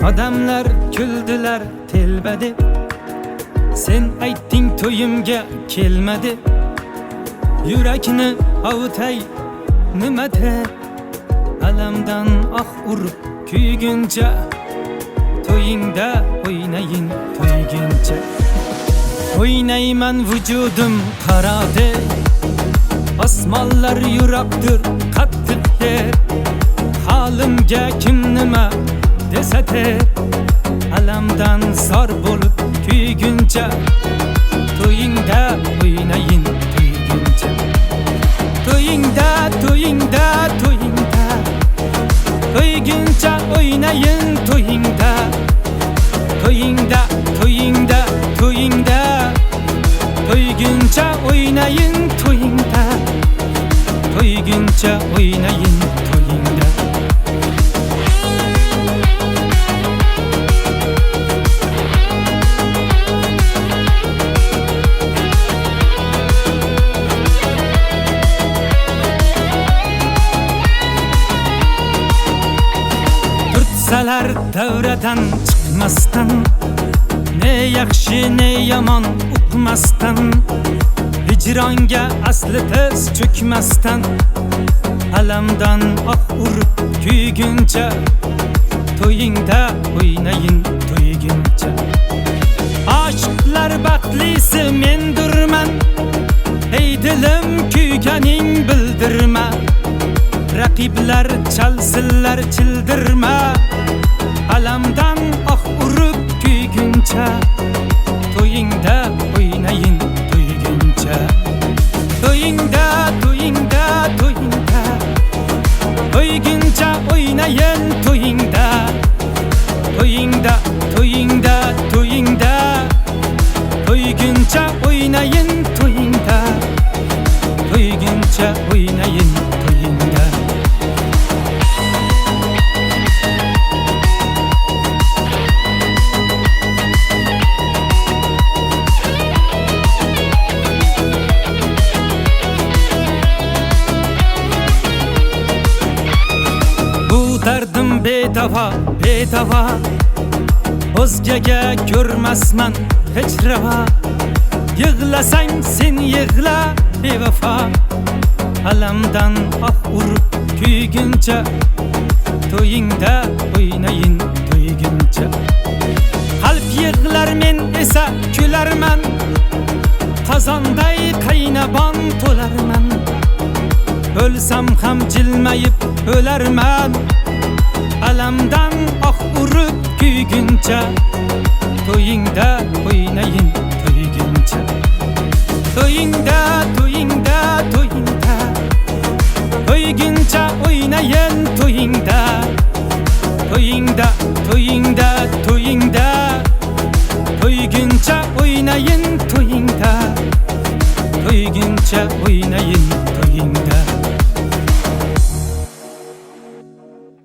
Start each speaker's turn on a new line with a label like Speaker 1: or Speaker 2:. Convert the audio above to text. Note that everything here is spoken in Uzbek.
Speaker 1: Odamlar kuldilar telba deb, sen aytding to'yimga kelmadi. Yurakni avutay nima deb, alamdan urib kuyguncha, to'yingda o'ynayin to'yguncha. O'ynayman vujudim qarade, osmonlar yuroqdir qattiq yer. Halimga kim nima desa-de, alamdan zor bo'lib kuyguncha, to'yingda o'ynayin to'yguncha. To'yingda, to'yingda, to'yingda, to'yguncha o'ynayin to'yingda. To'yingda, to'yingda, to'yingda, to'yguncha o'ynayin to'yingda. To'yguncha o'ynayin to'yingda. Turtsalar davradan chiqmasdan, ne yaxshi ne yomon uqmasdan, hijronga asli tez cho'kmasdan, alamdan urib kuyguncha, to'yingda o'ynayin to'yguncha. Oshiqlar baxtlisi mendurman, ey dilim kuyganing bildirma. Raqiblar chalsinlar childirma, alamdan urib kuyguncha, to'yingda o'ynayin to'yguncha. To'yingda, to'yingda, to'yingda, to'yguncha o'ynayin to'yingda. To'yingda, to'yingda, to'yingda, to'yguncha o'ynayin to'yingda. To'yguncha o'ynayin to'yingda. Dardim bedava, bedava, o'zgaga ko'rmasman hech ravo. Yig'lasang sen yig'la bevafo, alamdan urib kuyguncha, to'yingda o'ynayin to'yguncha. Qalb yig'lar men esa kularman, qozonday qaynabon to'larman. O'lsam ham jilmayib o'larman, alamdan urib kuyguncha, to'yingda o'ynayin to'yguncha. To'yingda, to'yingda, to'yingda, to'yguncha o'ynayin to'yingda. To'yingda, to'yingda, to'yingda, to'yguncha o'ynayin to'yingda. To'yguncha o'ynayin to'yingda.